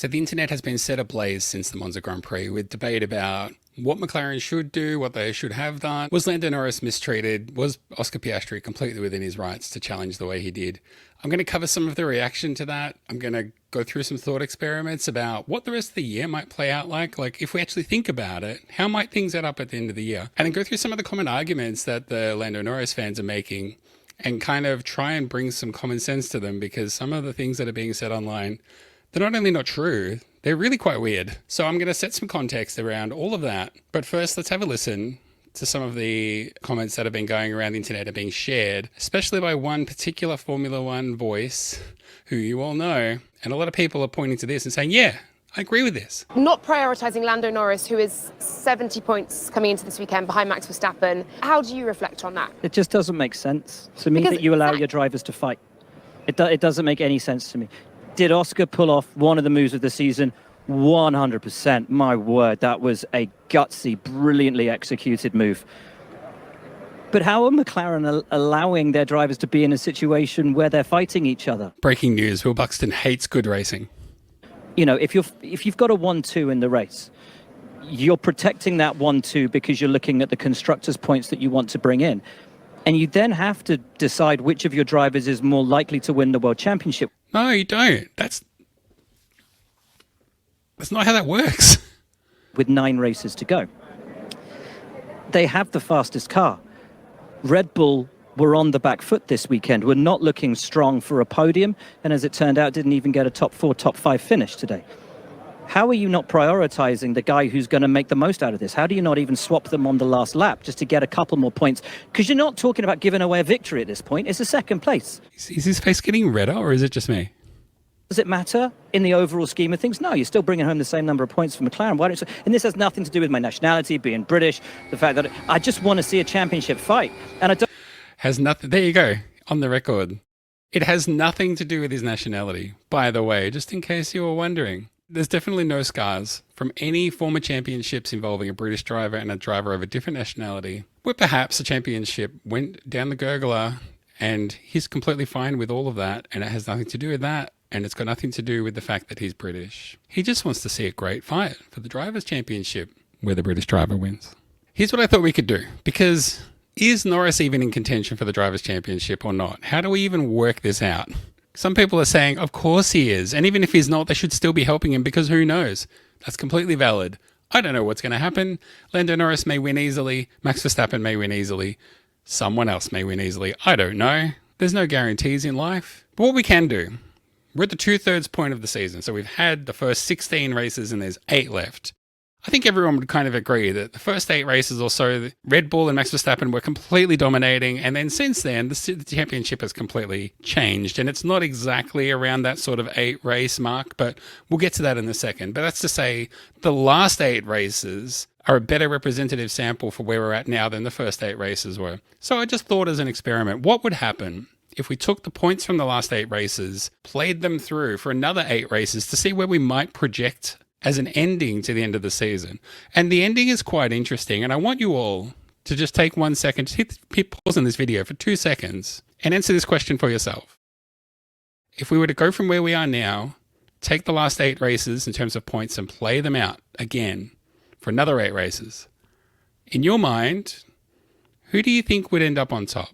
So the internet has been set ablaze since the Monza Grand Prix with debate about what McLaren should do, what they should have done. Was Lando Norris mistreated? Was Oscar Piastri completely within his rights to challenge the way he did? I'm going to cover some of the reaction to that. I'm going to go through some thought experiments about what the rest of the year might play out like. Like, if we actually think about it, how might things add up at the end of the year? And then go through some of the common arguments that the Lando Norris fans are making and kind of try and bring some common sense to them, because some of the things that are being said online, they're not only not true, they're really quite weird. So I'm going to set some context around all of that. But first, let's have a listen to some of the comments that have been going around the internet and being shared, especially by one particular Formula One voice who you all know. And a lot of people are pointing to this and saying, yeah, I agree with this. Not prioritising Lando Norris, who is 70 points coming into this weekend behind Max Verstappen. How do you reflect on that? It just doesn't make sense to me that you allow your drivers to fight. It doesn't make any sense to me. Did Oscar pull off one of the moves of the season? 100%. My word, that was a gutsy, brilliantly executed move. But how are McLaren allowing their drivers to be in a situation where they're fighting each other? Breaking news, Will Buxton hates good racing. You know, if you've got a 1-2 in the race, you're protecting that 1-2 because you're looking at the constructors' points that you want to bring in. And you then have to decide which of your drivers is more likely to win the World Championship. No, you don't. That's not how that works. With 9 races to go. They have the fastest car. Red Bull were on the back foot this weekend. We're not looking strong for a podium, and as it turned out, didn't even get a top 4, top 5 finish today. How are you not prioritizing the guy who's going to make the most out of this? How do you not even swap them on the last lap just to get a couple more points? Because you're not talking about giving away a victory at this point. It's a second place. Is his face getting redder, or is it just me? Does it matter in the overall scheme of things? No, you're still bringing home the same number of points for McLaren. Why don't you? And this has nothing to do with my nationality, being British, the fact that I just want to see a championship fight. And I don't... Has nothing. There you go, on the record. It has nothing to do with his nationality, by the way, just in case you were wondering. There's definitely no scars from any former championships involving a British driver and a driver of a different nationality, where perhaps the championship went down the gurgler and he's completely fine with all of that, and it has nothing to do with that, and it's got nothing to do with the fact that he's British. He just wants to see a great fight for the Drivers' Championship where the British driver wins. Here's what I thought we could do, because is Norris even in contention for the Drivers' Championship or not? How do we even work this out? Some people are saying, of course he is. And even if he's not, they should still be helping him, because who knows? That's completely valid. I don't know what's going to happen. Lando Norris may win easily. Max Verstappen may win easily. Someone else may win easily. I don't know. There's no guarantees in life. But what we can do, we're at the 2/3 point of the season. So we've had the first 16 races and there's 8 left. I think everyone would kind of agree that the first 8 races or so, Red Bull and Max Verstappen were completely dominating. And then since then, the championship has completely changed. And it's not exactly around that sort of 8 race mark, but we'll get to that in a second. But that's to say, the last 8 races are a better representative sample for where we're at now than the first 8 races were. So I just thought as an experiment, what would happen if we took the points from the last 8 races, played them through for another 8 races to see where we might project as an ending to the end of the season. And the ending is quite interesting. And I want you all to just take 1 second, just hit pause on this video for 2 seconds and answer this question for yourself. If we were to go from where we are now, take the last 8 races in terms of points and play them out again for another 8 races, in your mind, who do you think would end up on top?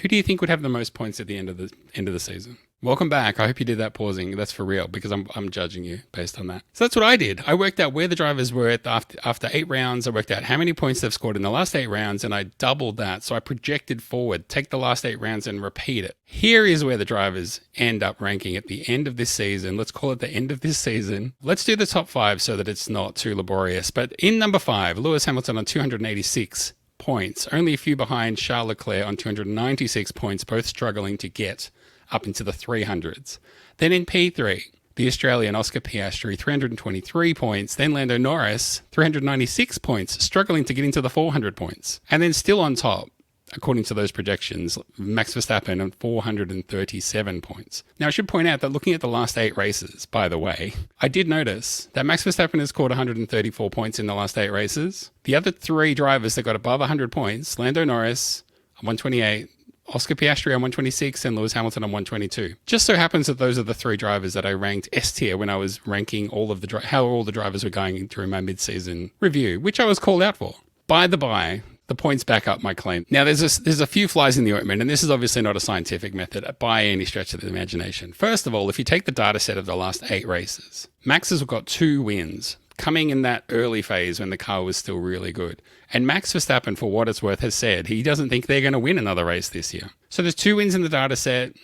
Who do you think would have the most points at the end of the season? Welcome back. I hope you did that pausing. That's for real, because I'm judging you based on that. So that's what I did. I worked out where the drivers were at after 8 rounds. I worked out how many points they've scored in the last 8 rounds, and I doubled that. So I projected forward, take the last 8 rounds and repeat it. Here is where the drivers end up ranking at the end of this season. Let's call it the end of this season. Let's do the top 5 so that it's not too laborious. But in number 5, Lewis Hamilton on 286 points, only a few behind Charles Leclerc on 296 points, both struggling to get up into the 300s. Then in P3, the Australian Oscar Piastri, 323 points. Then Lando Norris, 396 points, struggling to get into the 400 points. And then still on top, according to those projections, Max Verstappen on 437 points. Now, I should point out that looking at the last 8 races, by the way, I did notice that Max Verstappen has scored 134 points in the last 8 races. The other 3 drivers that got above 100 points, Lando Norris, 128, Oscar Piastri on 126, and Lewis Hamilton on 122. Just so happens that those are the three drivers that I ranked S tier when I was ranking all of how all the drivers were going during my mid-season review, which I was called out for. By the by, the points back up my claim. Now, there's a few flies in the ointment, and this is obviously not a scientific method by any stretch of the imagination. First of all, if you take the data set of the last 8 races, Max has got 2 wins coming in that early phase when the car was still really good. And Max Verstappen, for what it's worth, has said he doesn't think they're going to win another race this year. So there's 2 wins in the data set.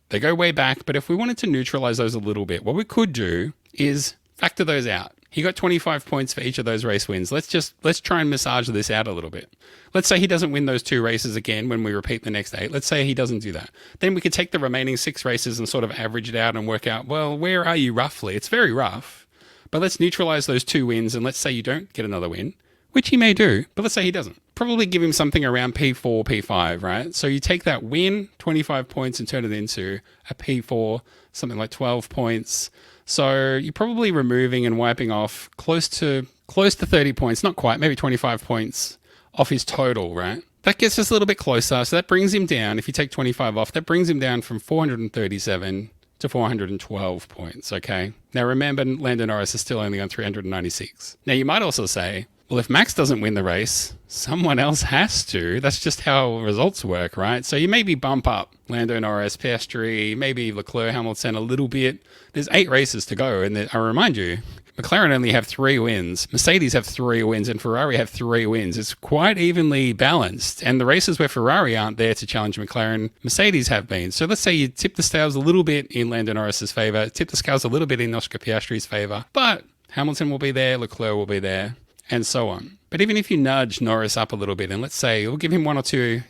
They go way back, but if we wanted to neutralize those a little bit, what we could do is factor those out. He got 25 points for each of those race wins. Let's try and massage this out a little bit. Let's say he doesn't win those 2 races again when we repeat the next 8. Let's say he doesn't do that. Then we could take the remaining 6 races and sort of average it out and work out, well, where are you roughly? It's very rough, but let's neutralize those 2 wins, and let's say you don't get another win, which he may do, but let's say he doesn't. Probably give him something around P4, P5, right? So you take that win, 25 points, and turn it into a P4, something like 12 points. So you're probably removing and wiping off close to 30 points, not quite, maybe 25 points off his total, right? That gets us a little bit closer. So that brings him down. If you take 25 off, that brings him down from 437 to 412 points, okay? Now remember, Lando Norris is still only on 396. Now you might also say, well, if Max doesn't win the race, someone else has to. That's just how results work, right? So you maybe bump up Lando Norris, Piastri, maybe Leclerc, Hamilton a little bit. There's 8 races to go, and I remind you, McLaren only have 3 wins, Mercedes have 3 wins, and Ferrari have 3 wins. It's quite evenly balanced, and the races where Ferrari aren't there to challenge McLaren, Mercedes have been. So let's say you tip the scales a little bit in Lando Norris's favour, tip the scales a little bit in Oscar Piastri's favour, but Hamilton will be there, Leclerc will be there, and so on. But even if you nudge Norris up a little bit, and let's say we'll give him 1 or 2,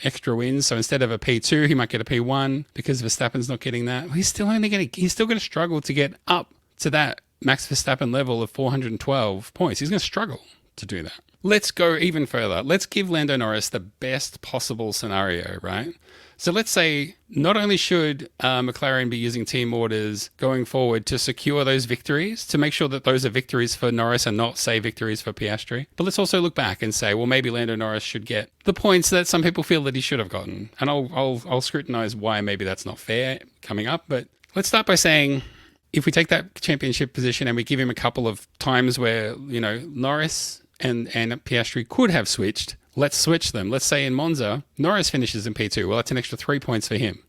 extra wins. So instead of a P2, he might get a P1 because Verstappen's not getting that. Well, he's still going to struggle to get up to that Max Verstappen level of 412 points. He's going to struggle to do that. Let's go even further. Let's give Lando Norris the best possible scenario, right? So let's say not only should McLaren be using team orders going forward to secure those victories, to make sure that those are victories for Norris and not, say, victories for Piastri, but let's also look back and say, well, maybe Lando Norris should get the points that some people feel that he should have gotten. And I'll scrutinize why maybe that's not fair coming up. But let's start by saying, if we take that championship position and we give him a couple of times where, Norris and Piastri could have switched, let's switch them. Let's say in Monza, Norris finishes in P2. Well, that's an extra 3 points for him.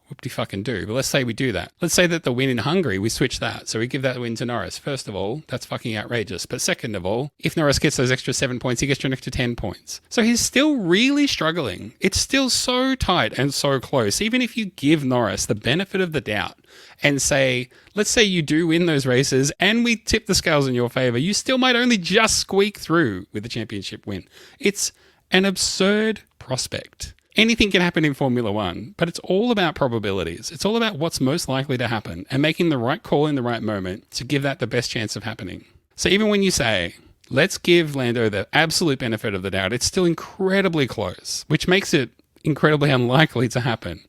Whoop-de-fucking-do. But let's say we do that. Let's say that the win in Hungary, we switch that. So we give that win to Norris. First of all, that's fucking outrageous. But second of all, if Norris gets those extra 7 points, he gets an extra 10 points. So he's still really struggling. It's still so tight and so close. Even if you give Norris the benefit of the doubt and say, let's say you do win those races and we tip the scales in your favor, you still might only just squeak through with the championship win. It's an absurd prospect. Anything can happen in Formula One, but it's all about probabilities. It's all about what's most likely to happen and making the right call in the right moment to give that the best chance of happening. So even when you say, let's give Lando the absolute benefit of the doubt, it's still incredibly close, which makes it incredibly unlikely to happen.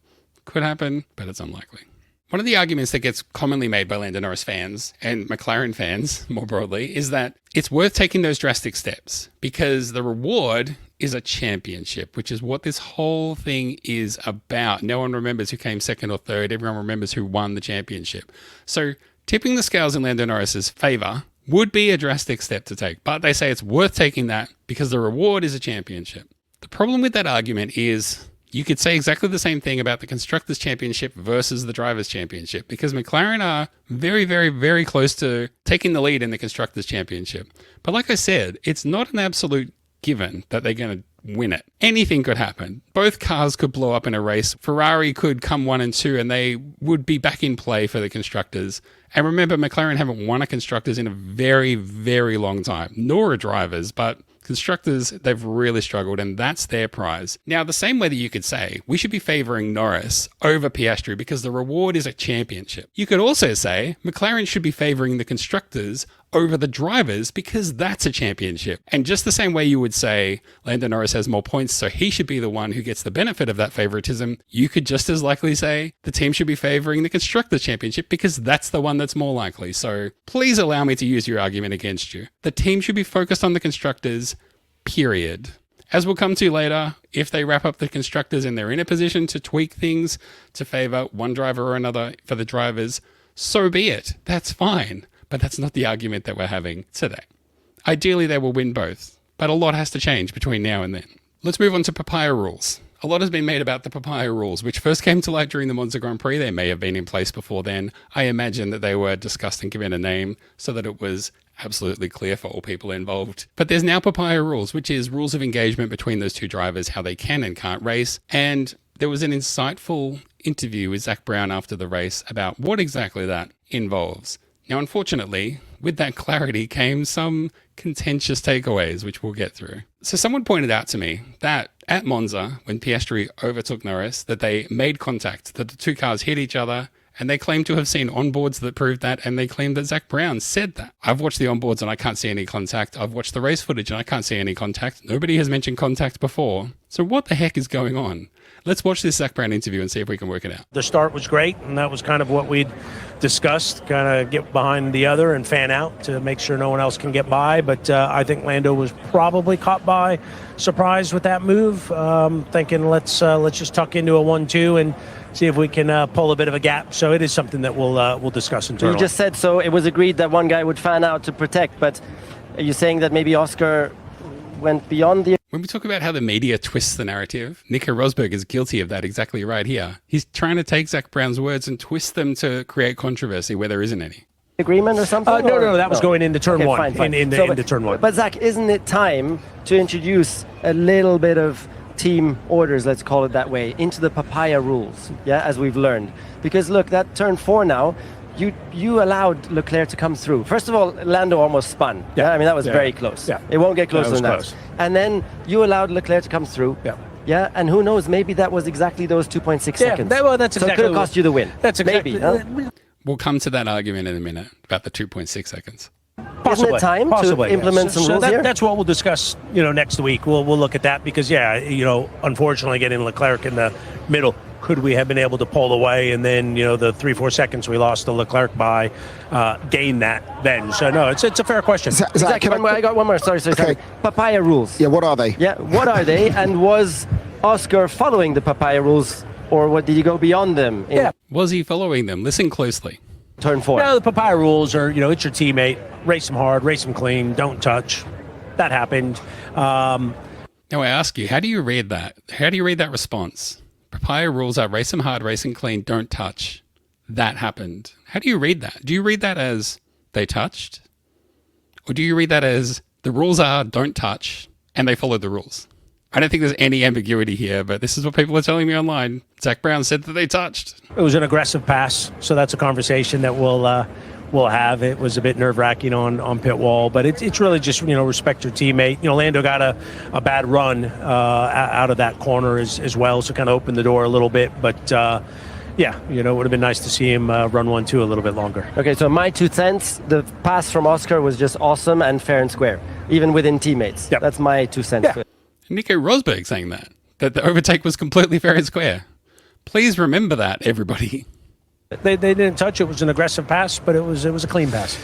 Could happen, but it's unlikely. One of the arguments that gets commonly made by Lando Norris fans and McLaren fans more broadly is that it's worth taking those drastic steps because the reward is a championship, which is what this whole thing is about. No one remembers who came second or third. Everyone remembers who won the championship. So tipping the scales in Lando Norris's favor would be a drastic step to take, but they say it's worth taking that because the reward is a championship. The problem with that argument is you could say exactly the same thing about the Constructors' Championship versus the Drivers' Championship because McLaren are very, very, very close to taking the lead in the Constructors' Championship. But like I said, it's not an absolute given that they're going to win it. Anything could happen. Both cars could blow up in a race. Ferrari could come 1 and 2 and they would be back in play for the Constructors. And remember, McLaren haven't won a Constructors in a very, very long time, nor a Drivers, but Constructors, they've really struggled, and that's their prize. Now, the same way that you could say, we should be favouring Norris over Piastri because the reward is a championship. You could also say, McLaren should be favouring the Constructors over the Drivers because that's a championship. And just the same way you would say, Lando Norris has more points, so he should be the one who gets the benefit of that favouritism, you could just as likely say, the team should be favouring the Constructors' Championship because that's the one that's more likely. So please allow me to use your argument against you. The team should be focused on the Constructors, period. As we'll come to later, If they wrap up the constructors and they're in a position to tweak things to favour one driver or another for the drivers, so be it. That's fine. But that's not the argument that we're having today. Ideally, they will win both, but a lot has to change between now and then. Let's move on to Papaya Rules. A lot has been made about the Papaya Rules, which first came to light during the Monza Grand Prix. They may have been in place before then. I imagine that they were discussed and given a name so that it was absolutely clear for all people involved. But there's now Papaya Rules, which is rules of engagement between those two drivers, how they can and can't race. And there was an insightful interview with Zak Brown after the race about what exactly that involves. Now, unfortunately, with that clarity came some contentious takeaways, which we'll get through. So someone pointed out to me that at Monza, when Piastri overtook Norris, that they made contact, that the two cars hit each other, and they claim to have seen onboards that proved that, and they claim that Zak Brown said that. I've watched the onboards and I can't see any contact. I've watched the race footage and I can't see any contact. Nobody has mentioned contact before. So what the heck is going on? Let's watch this Zak Brown interview and see if we can work it out. The start was great, and that was kind of what we'd discussed, kind of get behind the other and fan out to make sure no one else can get by. But I think Lando was probably caught by surprise with that move, thinking let's just tuck into a 1-2 and see if we can pull a bit of a gap. So it is something that we'll discuss internally. You just said so it was agreed that one guy would fan out to protect, but are you saying that maybe Oscar went beyond the... When we talk about how the media twists the narrative, Nico Rosberg is guilty of that exactly right here. He's trying to take Zak Brown's words and twist them to create controversy where there isn't any. agreement or something? No, that was going into turn one. Fine. Into turn one. But Zach, isn't it time to introduce a little bit of team orders, let's call it that way, into the Papaya Rules, yeah, as we've learned? Because look, that turn 4 now, you allowed Leclerc to come through. First of all, Lando almost spun. Yeah, I mean, that was very close. Yeah. It won't get closer than that. Close. And then you allowed Leclerc to come through. Yeah. Yeah, and who knows, maybe that was exactly those 2.6 seconds. That's exactly so it could have cost you the win. That's exactly. Maybe, huh? We'll come to that argument in a minute about the 2.6 seconds. Isn't it time to implement some rules here? That's what we'll discuss, next week. We'll look at that because, unfortunately, getting Leclerc in the middle, could we have been able to pull away and then, the 3-4 seconds we lost to Leclerc by gain that then? So, no, it's a fair question. Exactly. I got one more. Sorry. Papaya Rules. Yeah, what are they? Yeah, what are they? And was Oscar following the Papaya Rules, or what, did he go beyond them? Was he following them? Listen closely. Turn 4. No, the Papaya Rules are, it's your teammate. Race him hard, race him clean, don't touch. That happened. Now I ask you, how do you read that? How do you read that response? Papaya Rules are race him hard, race him clean, don't touch. That happened. How do you read that? Do you read that as they touched? Or do you read that as the rules are don't touch and they followed the rules? I don't think there's any ambiguity here, but this is what people are telling me online. Zak Brown said that they touched. It was an aggressive pass, so that's a conversation that we'll have. It was a bit nerve-wracking on pit wall, but it's really just, respect your teammate. Lando got a bad run out of that corner as well, so kind of opened the door a little bit, but it would have been nice to see him run 1-2 a little bit longer. Okay, so my 2 cents, the pass from Oscar was just awesome and fair and square, even within teammates. Yep. That's my 2 cents. Yeah. Nico Rosberg saying that the overtake was completely fair and square. Please remember that, everybody. They didn't touch. It was an aggressive pass, but it was a clean pass.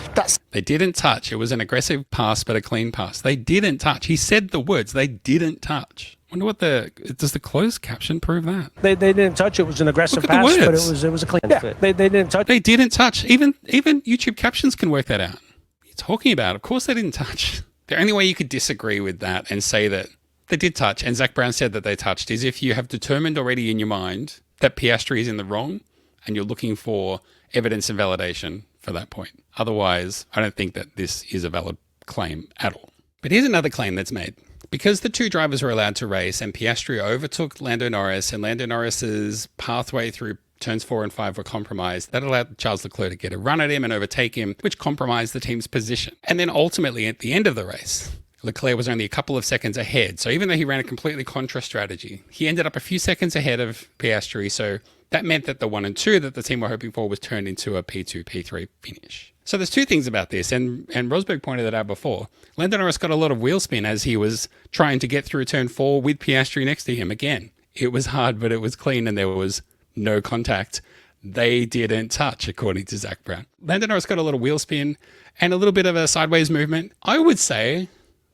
They didn't touch. It was an aggressive pass, but a clean pass. They didn't touch. He said the words. They didn't touch. Wonder what does the closed caption prove that? They didn't touch. It was an aggressive pass, but it was a clean. Yeah, they didn't touch. They didn't touch. Even YouTube captions can work that out. What are you talking about? Of course they didn't touch. The only way you could disagree with that and say that they did touch, and Zak Brown said that they touched, is if you have determined already in your mind that Piastri is in the wrong and you're looking for evidence and validation for that point. Otherwise, I don't think that this is a valid claim at all. But here's another claim that's made. Because the two drivers were allowed to race and Piastri overtook Lando Norris and Lando Norris's pathway through turns 4 and 5 were compromised, that allowed Charles Leclerc to get a run at him and overtake him, which compromised the team's position. And then ultimately at the end of the race, Leclerc was only a couple of seconds ahead. So even though he ran a completely contra strategy, he ended up a few seconds ahead of Piastri. So that meant that the 1 and 2 that the team were hoping for was turned into a P2, P3 finish. So there's 2 things about this, and Rosberg pointed it out before. Lando Norris got a lot of wheel spin as he was trying to get through turn 4 with Piastri next to him. Again, it was hard, but it was clean and there was no contact. They didn't touch, according to Zak Brown. Lando Norris got a lot of wheel spin and a little bit of a sideways movement. I would say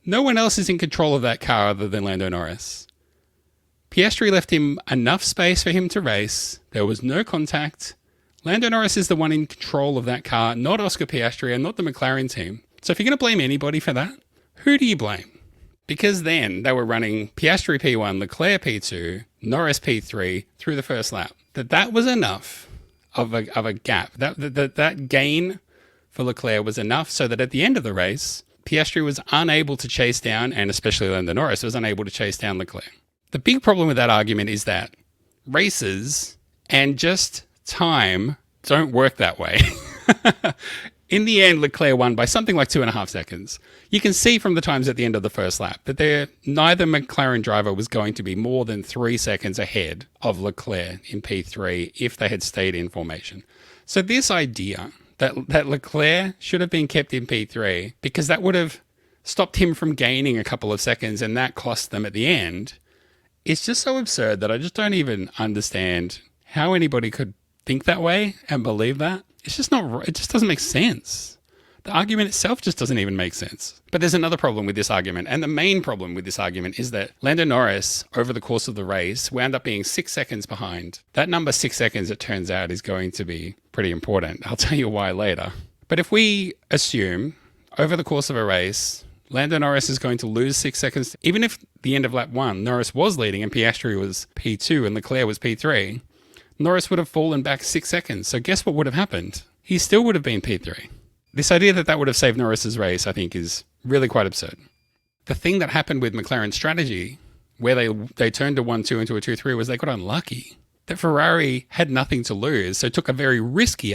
no one else is in control of that car other than Lando Norris. Piastri left him enough space for him to race. There was no contact. Lando Norris is the one in control of that car, not Oscar Piastri and not the McLaren team. So if you're going to blame anybody for that, who do you blame? Because then they were running Piastri P1, Leclerc P2, Norris P3 through the first lap. That was enough of a gap. That gain for Leclerc was enough so that at the end of the race, Piastri was unable to chase down, and especially Lando Norris was unable to chase down Leclerc. The big problem with that argument is that races and just time don't work that way. In the end, Leclerc won by something like 2.5 seconds. You can see from the times at the end of the first lap that neither McLaren driver was going to be more than 3 seconds ahead of Leclerc in P3 if they had stayed in formation. So this idea that Leclerc should have been kept in P3 because that would have stopped him from gaining a couple of seconds and that cost them at the end, it's just so absurd that I just don't even understand how anybody could think that way and believe that. It's just not, it just doesn't make sense. The argument itself just doesn't even make sense. But there's another problem with this argument, and the main problem with this argument is that Lando Norris, over the course of the race, wound up being 6 seconds behind. That number 6 seconds, it turns out, is going to be pretty important. I'll tell you why later. But if we assume, over the course of a race, Lando Norris is going to lose 6 seconds, even if the end of lap 1, Norris was leading and Piastri was P2 and Leclerc was P3, Norris would have fallen back 6 seconds. So guess what would have happened? He still would have been P3. This idea that would have saved Norris's race, I think, is really quite absurd. The thing that happened with McLaren's strategy, where they turned a 1-2 into a 2-3, was they got unlucky. That Ferrari had nothing to lose, so took a very risky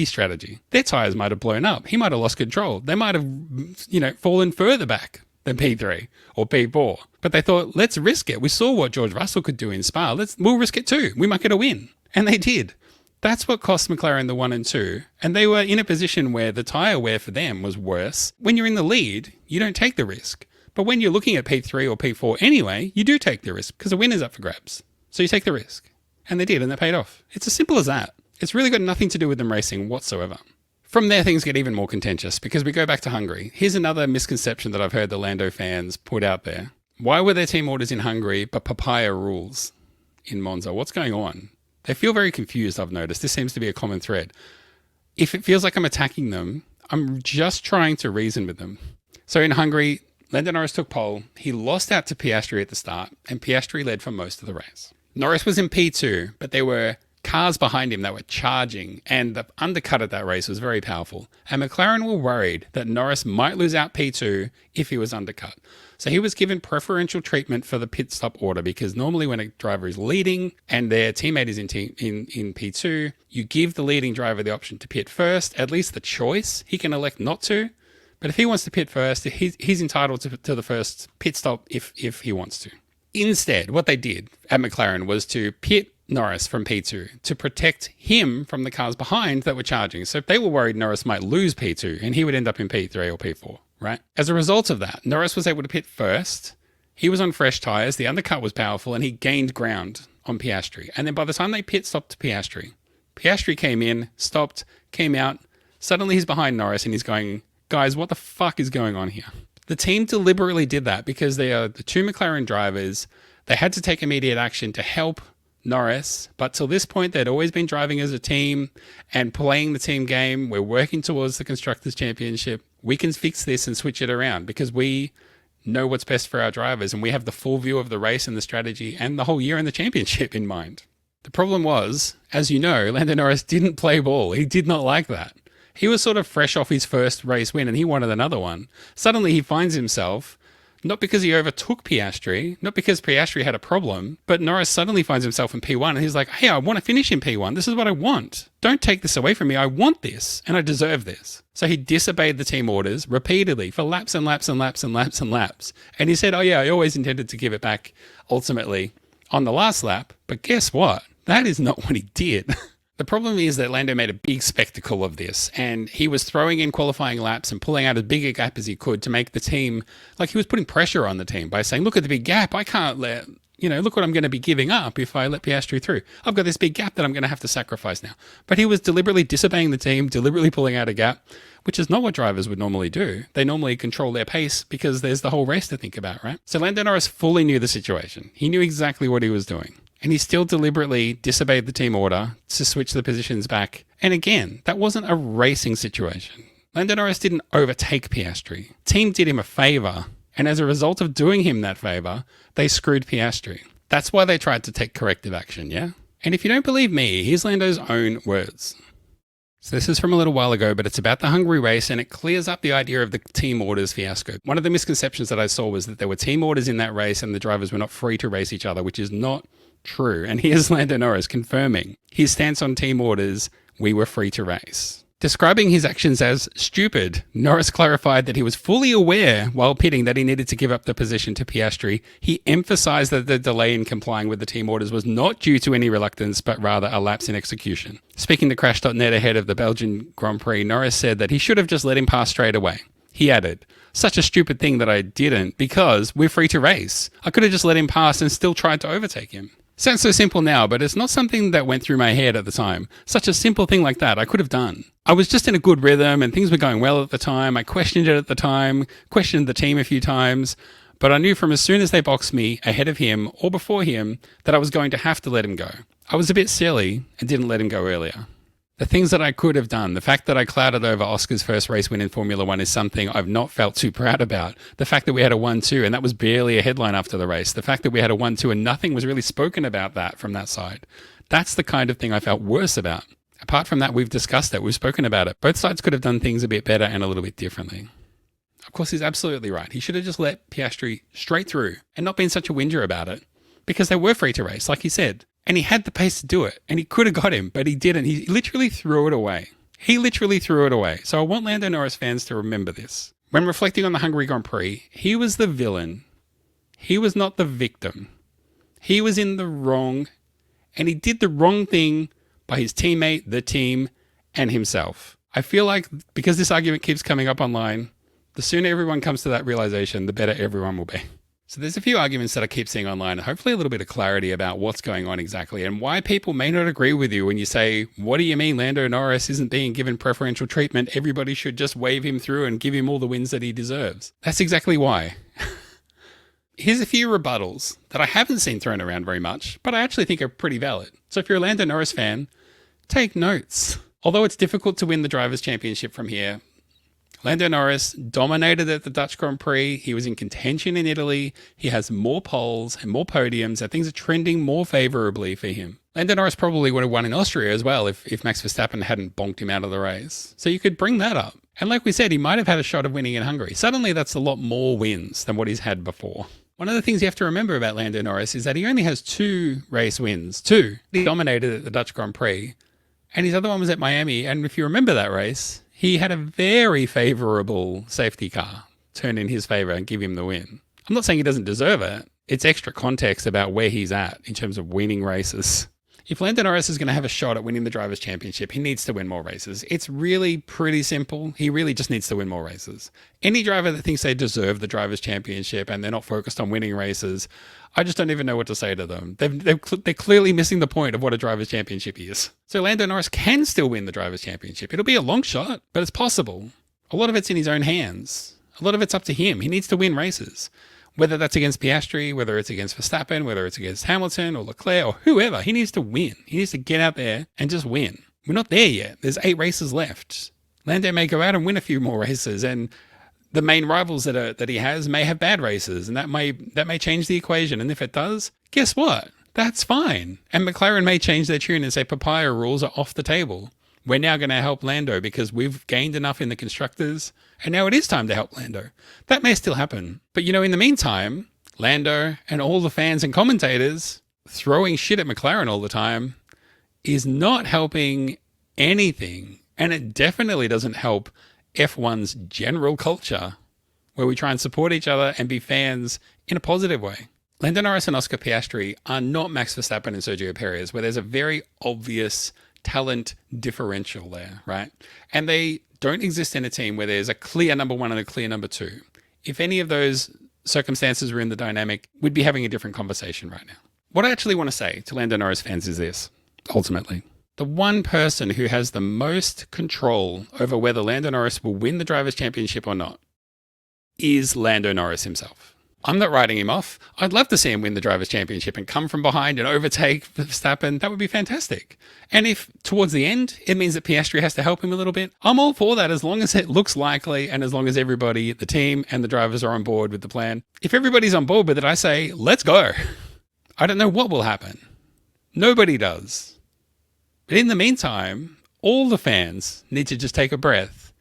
strategy. Their tyres might have blown up. He might have lost control. They might have, fallen further back than P3 or P4. But they thought, let's risk it. We saw what George Russell could do in Spa. We'll risk it too. We might get a win. And they did. That's what cost McLaren the 1 and 2. And they were in a position where the tyre wear for them was worse. When you're in the lead, you don't take the risk. But when you're looking at P3 or P4 anyway, you do take the risk because a win is up for grabs. So you take the risk. And they did, and they paid off. It's as simple as that. It's really got nothing to do with them racing whatsoever. From there, things get even more contentious because we go back to Hungary. Here's another misconception that I've heard the Lando fans put out there. Why were there team orders in Hungary but Papaya Rules in Monza? What's going on? They feel very confused, I've noticed. This seems to be a common thread. If it feels like I'm attacking them, I'm just trying to reason with them. So in Hungary, Lando Norris took pole. He lost out to Piastri at the start, and Piastri led for most of the race. Norris was in P2, but there were cars behind him that were charging, and the undercut at that race was very powerful. And McLaren were worried that Norris might lose out P2 if he was undercut. So he was given preferential treatment for the pit stop order because normally when a driver is leading and their teammate is in P2, you give the leading driver the option to pit first, at least the choice. He can elect not to, but if he wants to pit first, he's entitled to the first pit stop if he wants to. Instead, what they did at McLaren was to pit Norris from P2 to protect him from the cars behind that were charging. So they were worried Norris might lose P2 and he would end up in P3 or P4, right? As a result of that, Norris was able to pit first. He was on fresh tyres. The undercut was powerful and he gained ground on Piastri. And then by the time they pit stopped Piastri, Piastri came in, stopped, came out. Suddenly he's behind Norris and he's going, guys, what the fuck is going on here? The team deliberately did that because they are the two McLaren drivers. They had to take immediate action to help Norris, but till this point, they'd always been driving as a team and playing the team game. We're working towards the Constructors' Championship. We can fix this and switch it around because we know what's best for our drivers and we have the full view of the race and the strategy and the whole year in the championship in mind. The problem was, as you know, Lando Norris didn't play ball. He did not like that. He was sort of fresh off his first race win and he wanted another one. Suddenly he finds himself, not because he overtook Piastri, not because Piastri had a problem, but Norris suddenly finds himself in P1 and he's like, hey, I want to finish in P1. This is what I want. Don't take this away from me. I want this and I deserve this. So he disobeyed the team orders repeatedly for laps and laps and laps and laps and laps. And he said, oh yeah, I always intended to give it back ultimately on the last lap. But guess what? That is not what he did. The problem is that Lando made a big spectacle of this and he was throwing in qualifying laps and pulling out as big a gap as he could to make the team, like he was putting pressure on the team by saying, look at the big gap. I can't let look what I'm going to be giving up if I let Piastri through. I've got this big gap that I'm going to have to sacrifice now. But he was deliberately disobeying the team, deliberately pulling out a gap, which is not what drivers would normally do. They normally control their pace because there's the whole race to think about, right? So Lando Norris fully knew the situation. He knew exactly what he was doing. And he still deliberately disobeyed the team order to switch the positions back. And again, that wasn't a racing situation. Lando Norris didn't overtake Piastri. Team did him a favour. And as a result of doing him that favour, they screwed Piastri. That's why they tried to take corrective action, yeah? And if you don't believe me, here's Lando's own words. So this is from a little while ago, but it's about the Hungary race, and it clears up the idea of the team orders fiasco. One of the misconceptions that I saw was that there were team orders in that race and the drivers were not free to race each other, which is not true. And here's Lando Norris confirming his stance on team orders: we were free to race. Describing his actions as stupid, Norris clarified that he was fully aware while pitting that he needed to give up the position to Piastri. He emphasised that the delay in complying with the team orders was not due to any reluctance, but rather a lapse in execution. Speaking to Crash.net ahead of the Belgian Grand Prix, Norris said that he should have just let him pass straight away. He added, "Such a stupid thing that I didn't, because we're free to race. I could have just let him pass and still tried to overtake him." Sounds so simple now, but it's not something that went through my head at the time. Such a simple thing like that I could have done. I was just in a good rhythm and things were going well at the time. I questioned it at the time, questioned the team a few times, but I knew from as soon as they boxed me ahead of him or before him that I was going to have to let him go. I was a bit silly and didn't let him go earlier. The things that I could have done, the fact that I clouded over Oscar's first race win in Formula One is something I've not felt too proud about. The fact that we had a 1-2 and that was barely a headline after the race. The fact that we had a 1-2 and nothing was really spoken about that from that side. That's the kind of thing I felt worse about. Apart from that, we've discussed it. We've spoken about it. Both sides could have done things a bit better and a little bit differently. Of course, he's absolutely right. He should have just let Piastri straight through and not been such a whinger about it, because they were free to race, like he said. And he had the pace to do it, and he could have got him, but he didn't. He literally threw it away. So I want Lando Norris fans to remember this. When reflecting on the Hungary Grand Prix, he was the villain. He was not the victim. He was in the wrong, and he did the wrong thing by his teammate, the team, and himself. I feel like because this argument keeps coming up online, the sooner everyone comes to that realization, the better everyone will be. So there's a few arguments that I keep seeing online, and hopefully a little bit of clarity about what's going on exactly and why people may not agree with you when you say, what do you mean Lando Norris isn't being given preferential treatment? Everybody should just wave him through and give him all the wins that he deserves. That's exactly why. Here's a few rebuttals that I haven't seen thrown around very much, but I actually think are pretty valid. So if you're a Lando Norris fan, take notes. Although it's difficult to win the Drivers' Championship from here, Lando Norris dominated at the Dutch Grand Prix. He was in contention in Italy. He has more poles and more podiums, and things are trending more favourably for him. Lando Norris probably would have won in Austria as well if Max Verstappen hadn't bonked him out of the race. So you could bring that up. And like we said, he might have had a shot of winning in Hungary. Suddenly that's a lot more wins than what he's had before. One of the things you have to remember about Lando Norris is that he only has 2 race wins. 2. He dominated at the Dutch Grand Prix, and his other one was at Miami. And if you remember that race, he had a very favourable safety car turn in his favour and give him the win. I'm not saying he doesn't deserve it. It's extra context about where he's at in terms of winning races. If Lando Norris is going to have a shot at winning the Drivers' Championship, he needs to win more races. It's really pretty simple. He really just needs to win more races. Any driver that thinks they deserve the Drivers' Championship and they're not focused on winning races, I just don't even know what to say to them. They're clearly missing the point of what a Drivers' Championship is. So Lando Norris can still win the Drivers' Championship. It'll be a long shot, but it's possible. A lot of it's in his own hands. A lot of it's up to him. He needs to win races. Whether that's against Piastri, whether it's against Verstappen, whether it's against Hamilton or Leclerc or whoever, he needs to win. He needs to get out there and just win. We're not there yet. There's 8 races left. Lando may go out and win a few more races, and the main rivals that he has may have bad races, and that may change the equation. And if it does, guess what? That's fine. And McLaren may change their tune and say Papaya Rules are off the table. We're now going to help Lando because we've gained enough in the constructors, and now it is time to help Lando. That may still happen. But in the meantime, Lando and all the fans and commentators throwing shit at McLaren all the time is not helping anything. And it definitely doesn't help F1's general culture, where we try and support each other and be fans in a positive way. Lando Norris and Oscar Piastri are not Max Verstappen and Sergio Perez, where there's a very obvious talent differential there, right? And they don't exist in a team where there's a clear number 1 and a clear number 2. If any of those circumstances were in the dynamic, we'd be having a different conversation right now. What I actually want to say to Lando Norris fans is this, ultimately. The one person who has the most control over whether Lando Norris will win the Drivers' Championship or not is Lando Norris himself. I'm not writing him off. I'd love to see him win the Drivers' Championship and come from behind and overtake Verstappen. That would be fantastic. And if towards the end it means that Piastri has to help him a little bit, I'm all for that as long as it looks likely and as long as everybody, the team and the drivers are on board with the plan. If everybody's on board with it, I say, let's go. I don't know what will happen. Nobody does. But in the meantime, all the fans need to just take a breath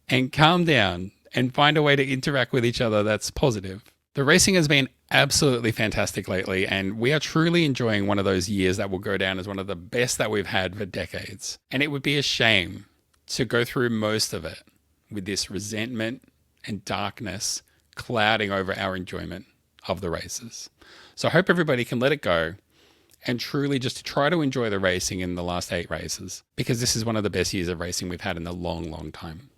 and calm down and find a way to interact with each other that's positive. The racing has been absolutely fantastic lately, and we are truly enjoying one of those years that will go down as one of the best that we've had for decades. And it would be a shame to go through most of it with this resentment and darkness clouding over our enjoyment of the races. So I hope everybody can let it go and truly just try to enjoy the racing in the last 8 races, because this is one of the best years of racing we've had in a long, long time.